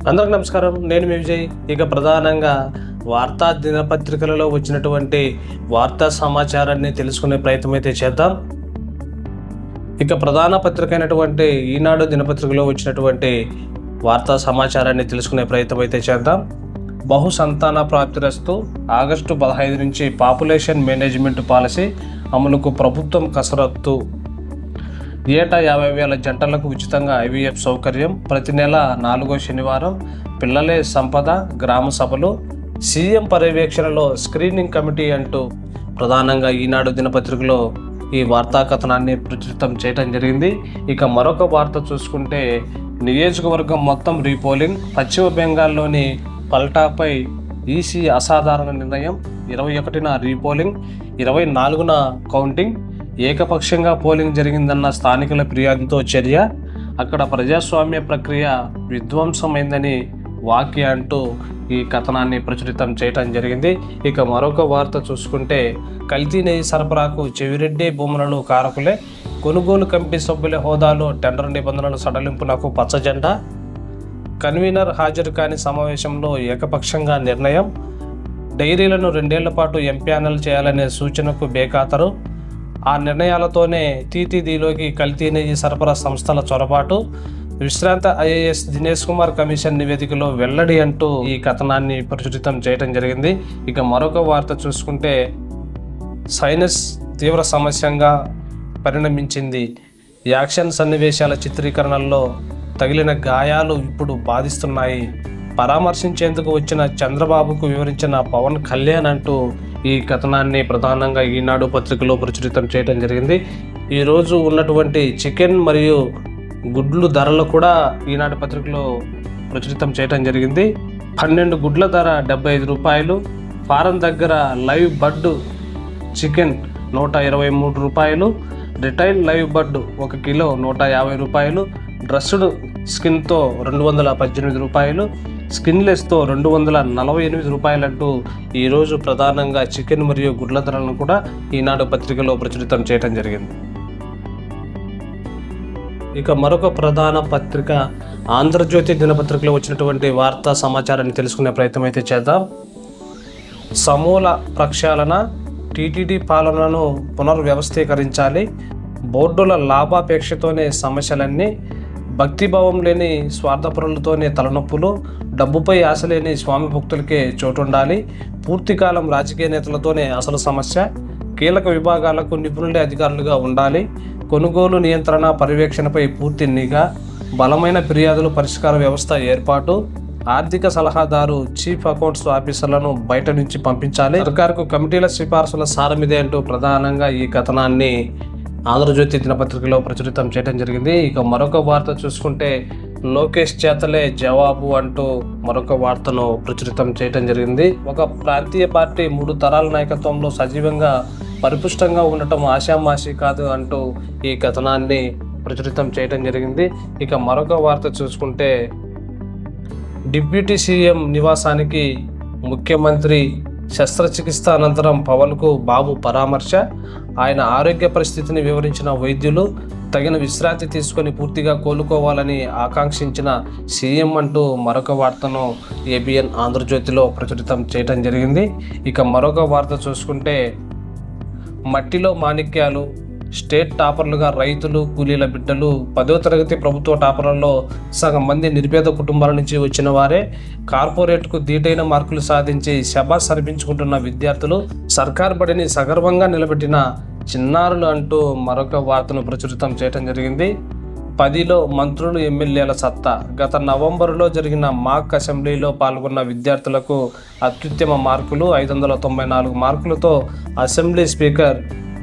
అందరికి నమస్కారం. నేను మీ విజయ్. ఇక ప్రధానంగా వార్తా దినపత్రికలలో వచ్చినటువంటి వార్తా సమాచారాన్ని తెలుసుకునే ప్రయత్నం అయితే చేద్దాం. ఇక ప్రధాన పత్రిక అయినటువంటి ఈనాడు దినపత్రికలో వచ్చినటువంటి వార్తా సమాచారాన్ని తెలుసుకునే ప్రయత్నం అయితే చేద్దాం. బహు సంతాన ప్రాప్తిరస్తు ఆగస్టు 15 నుంచి పాపులేషన్ మేనేజ్మెంట్ పాలసీ అమలుకు ప్రభుత్వం కసరత్తు. ఏటా 50,000 జంటలకు ఉచితంగా IVF సౌకర్యం. ప్రతి నెల 4వ శనివారం పిల్లలే సంపద గ్రామ సభలు. సీఎం పర్యవేక్షణలో స్క్రీనింగ్ కమిటీ అంటూ ప్రధానంగా ఈనాడు దినపత్రికలో ఈ వార్తా కథనాన్ని ప్రచురితం చేయడం జరిగింది. ఇక మరొక వార్త చూసుకుంటే నియోజకవర్గం మొత్తం రీపోలింగ్. పశ్చిమ బెంగాల్లోని పల్టాపై ఈసీ అసాధారణ నిర్ణయం. 21న రీపోలింగ్, 24న కౌంటింగ్. ఏకపక్షంగా పోలింగ్ జరిగిందన్న స్థానికుల ఫిర్యాదుతో చర్య. అక్కడ ప్రజాస్వామ్య ప్రక్రియ విధ్వంసమైందని వాక్య అంటూ ఈ కథనాన్ని ప్రచురితం చేయటం జరిగింది. ఇక మరొక వార్త చూసుకుంటే కల్తీ నెయ్యి సరఫరాకు చెవిరెడ్డి భూములను కారకులే. కొనుగోలు కమిటీ సభ్యుల హోదాలో టెండర్ నిబంధనల సడలింపునకు పచ్చజెండా. కన్వీనర్ హాజరు కాని సమావేశంలో ఏకపక్షంగా నిర్ణయం. డైరీలను 2 ఏళ్ల పాటు ఎంప్యానల్ చేయాలనే సూచనకు బేఖాతరు. ఆ నిర్ణయాలతోనే టీటీడీలోకి కల్తీ నెయ్యి సరఫరా సంస్థల చొరబాటు. విశ్రాంత IAS దినేష్ కుమార్ కమిషన్ నివేదికలో వెల్లడి అంటూ ఈ కథనాన్ని ప్రచురితం చేయడం జరిగింది. ఇక మరొక వార్త చూసుకుంటే సైనస్ తీవ్ర సమస్యగా పరిణమించింది. యాక్షన్ సన్నివేశాల చిత్రీకరణల్లో తగిలిన గాయాలు ఇప్పుడు బాధిస్తున్నాయి. పరామర్శించేందుకు వచ్చిన చంద్రబాబుకు వివరించిన పవన్ కళ్యాణ్ అంటూ ఈ కథనాన్ని ప్రధానంగా ఈనాడు పత్రికలో ప్రచురితం చేయడం జరిగింది. ఈరోజు ఉన్నటువంటి చికెన్ మరియు గుడ్లు ధరలు కూడా ఈనాడు పత్రికలో ప్రచురితం చేయడం జరిగింది. 12 గుడ్ల ధర 75 రూపాయలు. ఫారం దగ్గర లైవ్ బర్డ్ చికెన్ 123 రూపాయలు. రిటైల్ లైవ్ బర్డ్ 1 కిలో 150 రూపాయలు. డ్రెస్డ్ స్కిన్తో 218 రూపాయలు. స్కిన్లెస్తో 248 రూపాయలంటూ ఈరోజు ప్రధానంగా చికెన్ మరియు గుడ్ల ధరలను కూడా ఈనాడు పత్రికలో ప్రచురితం చేయడం జరిగింది. ఇక మరొక ప్రధాన పత్రిక ఆంధ్రజ్యోతి దినపత్రికలో వచ్చినటువంటి వార్తా సమాచారాన్ని తెలుసుకునే ప్రయత్నం అయితే చేద్దాం. సమూల ప్రక్షాళన. టీటీడీ పాలనను పునర్వ్యవస్థీకరించాలి. బోర్డుల లాభాపేక్షతోనే సమస్యలన్నీ. భక్తిభావం లేని స్వార్థపరులతోనే తలనొప్పులు. డబ్బుపై ఆశ లేని స్వామి భక్తులకే చోటుండాలి. పూర్తికాలం రాజకీయ నేతలతోనే అసలు సమస్య. కీలక విభాగాలకు నిపుణులే అధికారులుగా ఉండాలి. కొనుగోలు నియంత్రణ పర్యవేక్షణపై పూర్తి నిఘా. బలమైన ఫిర్యాదుల పరిష్కార వ్యవస్థ ఏర్పాటు. ఆర్థిక సలహాదారు చీఫ్ అకౌంట్స్ ఆఫీసర్లను బయట నుంచి పంపించాలి. సర్కారుకు కమిటీల సిఫార్సుల సారమిదే అంటూ ప్రధానంగా ఈ కథనాన్ని ఆంధ్రజ్యోతి దినపత్రికలో ప్రచురితం చేయడం జరిగింది. ఇక మరొక వార్త చూసుకుంటే లోకేష్ చేతలే జవాబు అంటూ మరొక వార్తను ప్రచురితం చేయడం జరిగింది. ఒక ప్రాంతీయ పార్టీ 3 తరాల నాయకత్వంలో సజీవంగా పరిపుష్టంగా ఉండటం ఆషామాషి కాదు అంటూ ఈ కథనాన్ని ప్రచురితం చేయడం జరిగింది. ఇక మరొక వార్త చూసుకుంటే డిప్యూటీ సీఎం నివాసానికి ముఖ్యమంత్రి శస్త్రచికిత్స అనంతరం పవన్కు బాబు పరామర్శ. ఆయన ఆరోగ్య పరిస్థితిని వివరించిన వైద్యులు తగిన విశ్రాంతి తీసుకొని పూర్తిగా కోలుకోవాలని ఆకాంక్షించిన సీఎం అంటూ మరొక వార్తను ABN ఆంధ్రజ్యోతిలో ప్రచురితం చేయడం జరిగింది. ఇక మరొక వార్త చూసుకుంటే మట్టిలో మాణిక్యాలు. స్టేట్ టాపర్లుగా రైతులు కూలీల బిడ్డలు. 10వ తరగతి ప్రభుత్వ టాపర్లలో సగం మంది నిరుపేద కుటుంబాల నుంచి వచ్చిన వారే. కార్పొరేట్కు ధీటైన మార్కులు సాధించి శబాస్ అనిపించుకుంటున్న విద్యార్థులు. సర్కార్ బడిని సగర్వంగా నిలబెట్టిన చిన్నారులు అంటూ మరొక వార్తను ప్రచురితం చేయడం జరిగింది. 10లో మంత్రులు ఎమ్మెల్యేల సత్తా. గత నవంబరులో జరిగిన మాక్ అసెంబ్లీలో పాల్గొన్న విద్యార్థులకు అత్యుత్తమ మార్కులు 594 మార్కులతో assembly speaker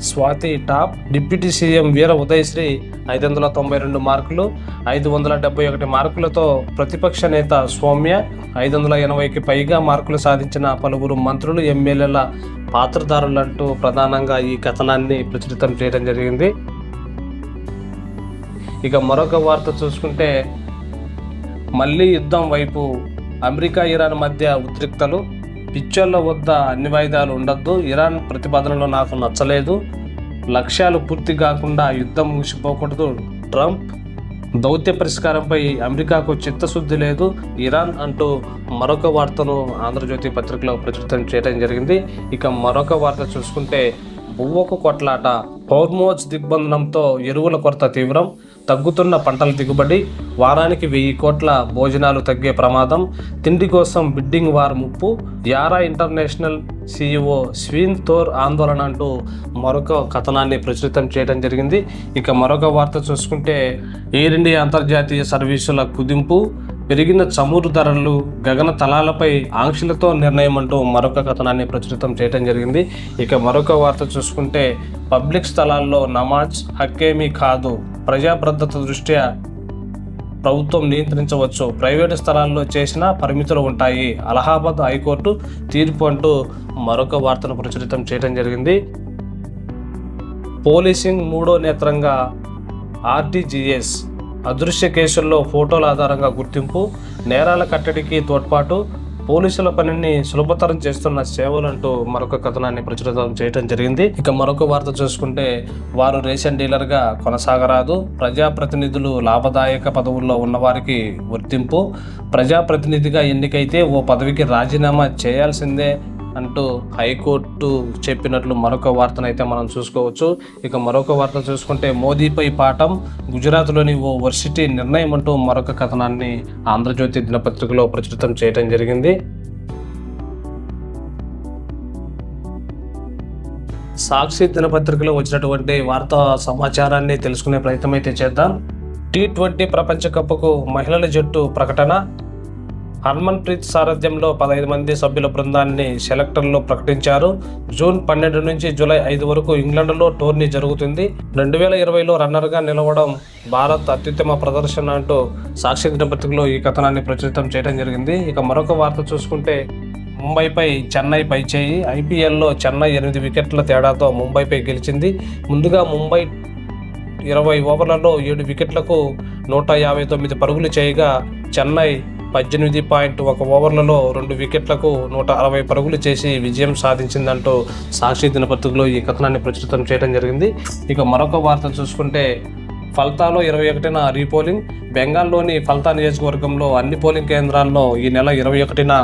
Swathi top. Deputy CM Veera Udayasri 592 మార్కులు. 571 మార్కులతో ప్రతిపక్ష నేత సౌమ్య. 580కి పైగా మార్కులు సాధించిన పలువురు మంత్రులు ఎమ్మెల్యేల పాత్రధారులంటూ ప్రధానంగా ఈ కథనాన్ని ప్రచురితం చేయడం జరిగింది. ఇక మరొక వార్త చూసుకుంటే మళ్ళీ యుద్ధం వైపు. అమెరికా ఇరాన్ మధ్య ఉద్రిక్తలు. పిచ్చోళ్ళ వద్ద అన్ని వాయిదాలు ఉండొద్దు. ఇరాన్ ప్రతిపాదనలో నాకు నచ్చలేదు. లక్ష్యాలు పూర్తి కాకుండా యుద్ధం ముగిసిపోకూడదు. ట్రంప్. దౌత్య పరిష్కారంపై అమెరికాకు చిత్తశుద్ధి లేదు ఇరాన్ అంటూ మరొక వార్తను ఆంధ్రజ్యోతి పత్రికలో ప్రచురితం చేయడం జరిగింది. ఇక మరొక వార్త చూసుకుంటే బువ్వకు కొట్లాట, హోర్మోజ్ దిగ్బంధనంతో ఎరువుల కొరత తీవ్రం, తగ్గుతున్న పంటల దిగుబడి, వారానికి 1000 కోట్ల భోజనాలు తగ్గే ప్రమాదం, తిండి కోసం బిడ్డింగ్ వార్ ముప్పు, యారా ఇంటర్నేషనల్ CEO స్వీన్ థోర్ ఆందోళన అంటూ మరొక కథనాన్ని ప్రచురితం చేయడం జరిగింది. ఇక మరొక వార్త చూసుకుంటే ఎయిర్ ఇండియా అంతర్జాతీయ సర్వీసుల కుదింపు, పెరిగిన చమురు ధరలు, గగన తలాలపై ఆంక్షలతో నిర్ణయం అంటూ మరొక కథనాన్ని ప్రచురితం చేయడం జరిగింది. ఇక మరొక వార్త చూసుకుంటే పబ్లిక్ స్థలాల్లో నమాజ్ హక్కేమీ కాదు, ప్రజాభద్రత దృష్ట్యా ప్రభుత్వం నియంత్రించవచ్చు, ప్రైవేటు స్థలాల్లో చేసిన పరిమితులు ఉంటాయి, అలహాబాద్ హైకోర్టు తీర్పు అంటూ మరొక వార్తను ప్రచురితం చేయడం జరిగింది. పోలీసింగ్ మూడో నేత్రంగా RTGS, అదృశ్య కేసుల్లో ఫోటోల ఆధారంగా గుర్తింపు, నేరాల కట్టడికి తోడ్పాటు, పోలీసుల పనిని సులభతరం చేస్తున్న సేవలంటూ మరొక కథనాన్ని ప్రచురితం చేయడం జరిగింది. ఇక మరొక వార్త చూసుకుంటే వారు రేషన్ డీలర్గా కొనసాగరాదు, ప్రజాప్రతినిధులు లాభదాయక పదవుల్లో ఉన్నవారికి వర్తింపు, ప్రజాప్రతినిధిగా ఎన్నికైతే ఓ పదవికి రాజీనామా చేయాల్సిందే అంటూ హైకోర్టు చెప్పినట్లు మరొక వార్తనైతే మనం చూసుకోవచ్చు. ఇక మరొక వార్త చూసుకుంటే మోదీపై పాఠం, గుజరాత్లోని ఓ వర్సిటీ నిర్ణయం అంటూ మరొక కథనాన్ని ఆంధ్రజ్యోతి దినపత్రికలో ప్రచురితం చేయడం జరిగింది. సాక్షి దినపత్రికలో వచ్చినటువంటి వార్తా సమాచారాన్ని తెలుసుకునే ప్రయత్నం అయితే చేద్దాం. T20 ప్రపంచ కప్కు మహిళల జట్టు ప్రకటన, హర్మన్ ప్రీత్ సారథ్యంలో 15 మంది సభ్యుల బృందాన్ని సెలెక్టర్లు ప్రకటించారు. జూన్ 12 నుంచి జూలై 5 వరకు ఇంగ్లాండ్లో టోర్నీ జరుగుతుంది. 2020లో రన్నర్గా నిలవడం భారత్ అత్యుత్తమ ప్రదర్శన అంటూ సాక్షి దినపత్రికలో ఈ కథనాన్ని ప్రచురితం చేయడం జరిగింది. ఇక మరొక వార్త చూసుకుంటే ముంబైపై చెన్నై పైచేయి, IPLలో చెన్నై 8 వికెట్ల తేడాతో ముంబైపై గెలిచింది. ముందుగా ముంబై 20 ఓవర్లలో 7 వికెట్లకు 159 పరుగులు చేయగా చెన్నై 18.1 ఓవర్లలో 2 వికెట్లకు 160 పరుగులు చేసి విజయం సాధించిందంటూ సాక్షి దినపత్రికలో ఈ కథనాన్ని ప్రచురితం చేయడం జరిగింది. ఇక మరొక వార్త చూసుకుంటే ఫల్తాలో 21న రీపోలింగ్, బెంగాల్లోని ఫల్తా నియోజకవర్గంలో అన్ని పోలింగ్ కేంద్రాల్లో ఈ నెల 21న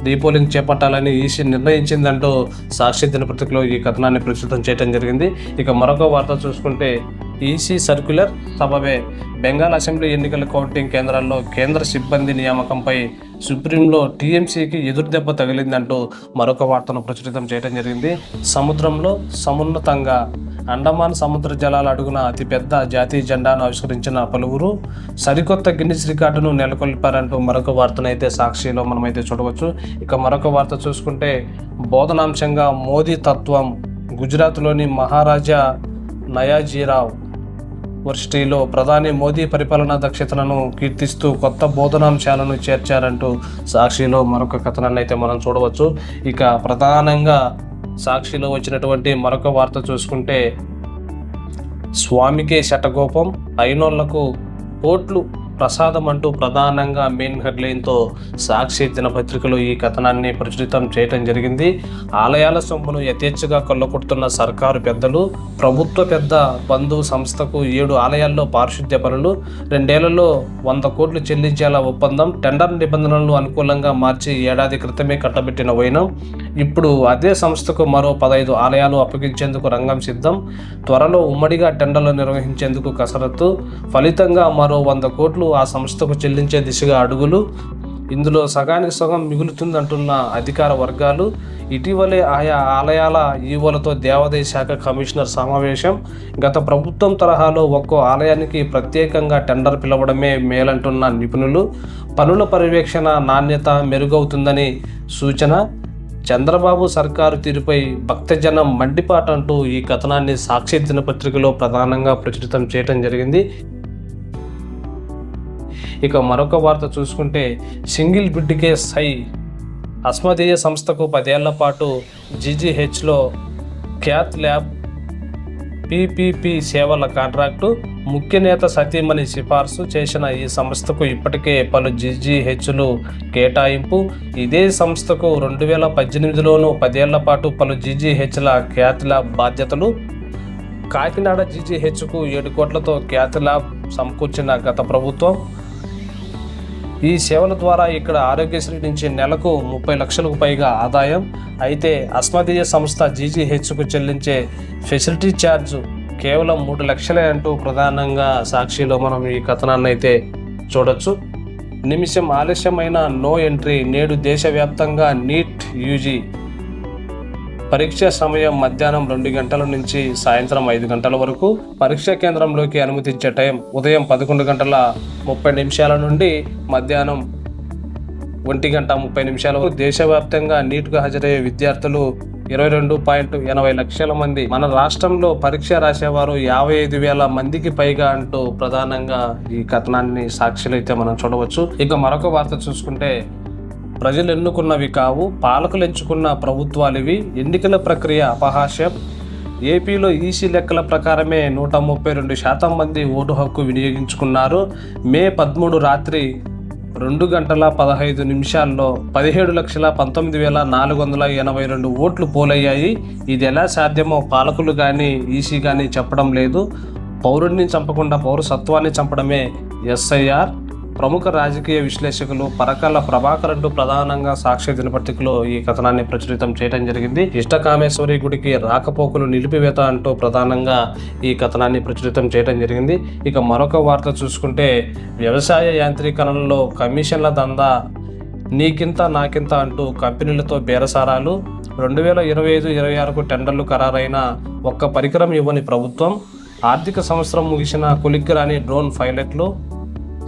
రీపోలింగ్ చేపట్టాలని ఈసీ నిర్ణయించిందంటూ సాక్షి దినపత్రికలో ఈ కథనాన్ని ప్రచురితం చేయడం జరిగింది. ఇక మరొక వార్త చూసుకుంటే ఈసీ సర్క్యులర్ సబబే, బెంగాల్ అసెంబ్లీ ఎన్నికల కౌంటింగ్ కేంద్రాల్లో కేంద్ర సిబ్బంది నియామకంపై సుప్రీంలో టీఎంసీకి ఎదురుదెబ్బ తగిలిందంటూ మరొక వార్తను ప్రచురితం చేయడం జరిగింది. సముద్రంలో సమున్నతంగా, అండమాన్ సముద్ర జలాల అడుగున అతిపెద్ద జాతీయ జెండాను ఆవిష్కరించిన పలువురు సరికొత్త గిన్నిస్ రికార్డును నెలకొల్పారంటూ మరొక వార్తనైతే సాక్షిలో మనమైతే చూడవచ్చు. ఇక మరొక వార్త చూసుకుంటే బోధనాంశంగా మోదీ తత్వం, గుజరాత్లోని మహారాజా నయాజీరావ్ వర్సిటీలో ప్రధాని మోదీ పరిపాలనా దక్షతలను కీర్తిస్తూ కొత్త బోధనాంశాలను చేర్చారంటూ సాక్షిలో మరొక కథనాన్ని అయితే మనం చూడవచ్చు. ఇక ప్రధానంగా సాక్షిలో వచ్చినటువంటి మరొక వార్త చూసుకుంటే స్వామికే శటగోపం, అయినోళ్లకు కోట్లు ప్రసాదం అంటూ ప్రధానంగా మెయిన్ హెడ్లైన్తో సాక్షి దినపత్రికలో ఈ కథనాన్ని ప్రచురితం చేయడం జరిగింది. ఆలయాల సొమ్మును యథేచ్ఛగా కొల్లగొడుతున్న సర్కారు పెద్దలు, ప్రభుత్వ పెద్ద బంధు సంస్థకు 7 ఆలయాల్లో పారిశుద్ధ్య పనులు, 2 ఏళ్లలో 100 కోట్లు చెల్లించేలా ఒప్పందం, టెండర్ నిబంధనలను అనుకూలంగా మార్చి ఏడాది క్రితమే కట్టబెట్టిన వైనం, ఇప్పుడు అదే సంస్థకు మరో 15 ఆలయాలు అప్పగించేందుకు రంగం సిద్ధం, త్వరలో ఉమ్మడిగా టెండర్లు నిర్వహించేందుకు కసరత్తు, ఫలితంగా మరో 100 కోట్లు ఆ సంస్థకు చెల్లించే దిశగా అడుగులు, ఇందులో సగానికి సగం మిగులుతుందంటున్న అధికార వర్గాలు, ఇటీవలే ఆయా ఆలయాల ఈవోలతో దేవాదాయ శాఖ కమిషనర్ సమావేశం, గత ప్రభుత్వం తరహాలో ఒక్కో ఆలయానికి ప్రత్యేకంగా టెండర్ పిలవడమే మేలంటున్న నిపుణులు, పనుల పర్యవేక్షణ నాణ్యత మెరుగవుతుందని సూచన, చంద్రబాబు సర్కారు తీరుపై భక్తజనం మండిపాటంటూ ఈ కథనాన్ని సాక్షి దినపత్రికలో ప్రధానంగా ప్రచురితం చేయడం జరిగింది. ఇక మరొక వార్త చూసుకుంటే సింగిల్ బిడ్కే సై, అస్మదీయ సంస్థకు 10 ఏళ్ల పాటు GGHలో క్యాత్ ల్యాబ్ PPP సేవల కాంట్రాక్టు, ముఖ్య నేత సతీమణి సిఫార్సు చేసిన ఈ సంస్థకు ఇప్పటికే పలు GGHలు కేటాయింపు. ఇదే సంస్థకు 2018లోనూ 10 ఏళ్ల పాటు పలు GGHల క్యాత్ ల్యాబ్ బాధ్యతలు కాకినాడ జీజీహెచ్కు 7 కోట్లతో క్యాథ్ ల్యాబ్ సమకూర్చిన గత ప్రభుత్వం. ఈ సేవల ద్వారా ఇక్కడ ఆరోగ్యశ్రీ నుంచి నెలకు 30 లక్షలకు పైగా ఆదాయం. అయితే అస్మదీయ సంస్థ జీజీహెచ్కు చెల్లించే ఫెసిలిటీ ఛార్జ్ కేవలం 3 లక్షలే అంటూ ప్రధానంగా సాక్షిలో మనం ఈ కథనాన్ని అయితే చూడొచ్చు. నిమిషం ఆలస్యమైన నో ఎంట్రీ. నేడు దేశవ్యాప్తంగా నీట్ యూజీ పరీక్ష సమయం మధ్యాహ్నం 2 గంటల నుంచి సాయంత్రం 5 గంటల వరకు. పరీక్షా కేంద్రంలోకి అనుమతించే టైం ఉదయం 11 గంటల 30 నిమిషాల నుండి మధ్యాహ్నం 1 గంట 30 నిమిషాల వరకు. దేశవ్యాప్తంగా నీట్కు హాజరయ్యే విద్యార్థులు 22.80 లక్షల మంది. మన రాష్ట్రంలో పరీక్ష రాసేవారు 55,000 మందికి పైగా అంటూ ప్రధానంగా ఈ కథనాన్ని సాక్షులు అయితే మనం చూడవచ్చు. ఇక మరొక వార్త చూసుకుంటే, ప్రజలు ఎన్నుకున్నవి కావు, పాలకులు ఎంచుకున్న ప్రభుత్వాలు ఇవి. ఎన్నికల ప్రక్రియ అపహాస్యం. ఏపీలో ఈసీ లెక్కల ప్రకారమే 132% మంది ఓటు హక్కు వినియోగించుకున్నారు. మే 13 రాత్రి 2 గంటల 15 నిమిషాల్లో 17,19,482 ఓట్లు పోలయ్యాయి. ఇది ఎలా సాధ్యమో పాలకులు కానీ ఈసీ కానీ చెప్పడం లేదు. పౌరుడిని చంపకుండా పౌరసత్వాన్ని చంపడమే ఎస్ఐఆర్. ప్రముఖ రాజకీయ విశ్లేషకులు పరకాల ప్రభాకర్ అంటూ ప్రధానంగా సాక్షి దినపత్రికలో ఈ కథనాన్ని ప్రచురితం చేయడం జరిగింది. ఇష్టకామేశ్వరి గుడికి రాకపోకలు నిలిపివేత అంటూ ప్రధానంగా ఈ కథనాన్ని ప్రచురితం చేయడం జరిగింది. ఇక మరొక వార్త చూసుకుంటే, వ్యవసాయ యాంత్రీకరణలో కమిషన్ల దందా, నీకింత నాకింత అంటూ కంపెనీలతో బేరసారాలు. 2025-26కు టెండర్లు ఖరారైన ఒక్క పరికరం ఇవ్వని ప్రభుత్వం. ఆర్థిక సంవత్సరం ముగిసిన కొలిక్కిరాని డ్రోన్ పైలట్లు.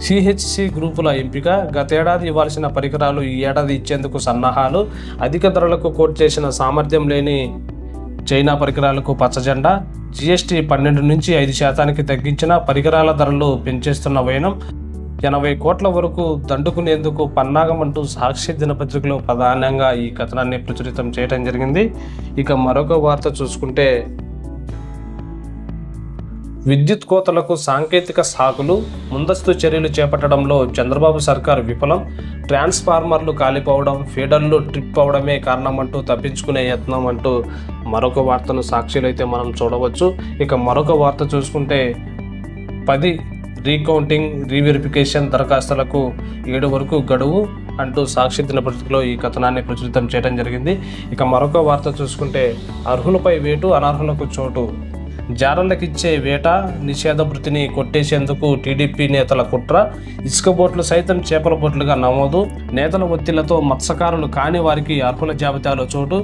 సిహెచ్సి గ్రూపుల ఎంపిక. గతేడాది ఇవ్వాల్సిన పరికరాలు ఈ ఏడాది ఇచ్చేందుకు సన్నాహాలు. అధిక ధరలకు కోట్ చేసిన సామర్థ్యం లేని చైనా పరికరాలకు పచ్చజెండా. జిఎస్టీ 12 నుంచి 5% తగ్గించిన పరికరాల ధరలు పెంచేస్తున్న వైనం. 80 కోట్ల వరకు దండుకునేందుకు పన్నాగం అంటూ సాక్షి దినపత్రికలో ప్రధానంగా ఈ కథనాన్ని ప్రచురితం చేయడం జరిగింది. ఇక మరొక వార్త చూసుకుంటే, విద్యుత్ కోతలకు సాంకేతిక సాకులు, ముందస్తు చర్యలు చేపట్టడంలో చంద్రబాబు సర్కారు విఫలం. ట్రాన్స్ఫార్మర్లు కాలిపోవడం, ఫీడర్లు ట్రిప్ అవడమే కారణమంటూ తప్పించుకునే యత్నం అంటూ మరొక వార్తను సాక్షిలో అయితే మనం చూడవచ్చు. ఇక మరొక వార్త చూసుకుంటే, 10 రీకౌంటింగ్ రీవెరిఫికేషన్ దరఖాస్తులకు 7 వరకు గడువు అంటూ సాక్షి దినపత్రికలో ఈ కథనాన్ని ప్రచురితం చేయడం జరిగింది. ఇక మరొక వార్త చూసుకుంటే, అర్హులపై వేటు, అనర్హులకు చోటు. జారలకిచ్చే వేట నిషేధ వృత్తిని కొట్టేసేందుకు టీడీపీ నేతల కుట్ర. ఇసుక బోట్లు సైతం చేపల బోట్లుగా నమోదు. నేతల ఒత్తిళ్లతో మత్స్యకారులు కాని వారికి అర్హుల జాబితాలో చోటు.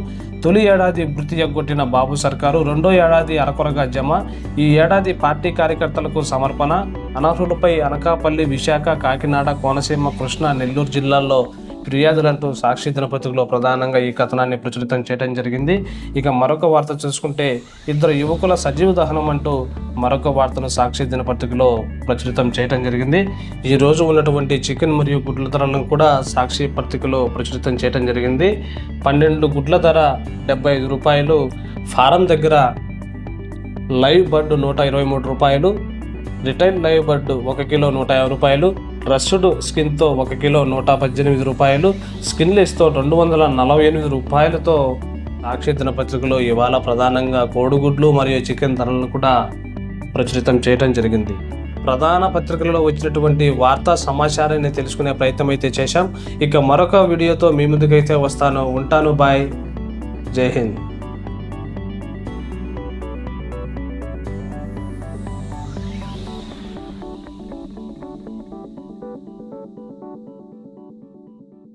తొలి ఏడాది వృత్తి ఎగ్గొట్టిన బాబు సర్కారు, రెండో ఏడాది అరకొరగా జమ. ఈ ఏడాది పార్టీ కార్యకర్తలకు సమర్పణ. అనర్హులపై అనకాపల్లి, విశాఖ, కాకినాడ, కోనసీమ, కృష్ణా, నెల్లూరు జిల్లాల్లో ఫిర్యాదులంటూ సాక్షి దినపత్రికలో ప్రధానంగా ఈ కథనాన్ని ప్రచురితం చేయడం జరిగింది. ఇక మరొక వార్త చూసుకుంటే, 2 యువకుల సజీవ దహనం అంటూ మరొక వార్తను సాక్షి దినపత్రికలో ప్రచురితం చేయడం జరిగింది. ఈ రోజు ఉన్నటువంటి చికెన్ మరియు గుడ్ల ధరలను కూడా సాక్షి పత్రికలో ప్రచురితం చేయడం జరిగింది. 12 గుడ్ల ధర 75 రూపాయలు. ఫారం దగ్గర లైవ్ బర్డ్ 123 రూపాయలు. రిటైల్ లైవ్ బర్డ్ 1 కిలో 150 రూపాయలు. రస్డ్ స్కిన్తో 1 కిలో 118 రూపాయలు. స్కిన్లెస్తో 248 రూపాయలతో సాక్షి దినపత్రికలో ఇవాళ ప్రధానంగా కోడిగుడ్లు మరియు చికెన్ ధరలను కూడా ప్రచురితం చేయడం జరిగింది. ప్రధాన పత్రికలలో వచ్చినటువంటి వార్తా సమాచారాన్ని తెలుసుకునే ప్రయత్నం అయితే చేశాం. ఇక మరొక వీడియోతో మీ ముందుకైతే వస్తాను. ఉంటాను. బాయ్. జై హింద్.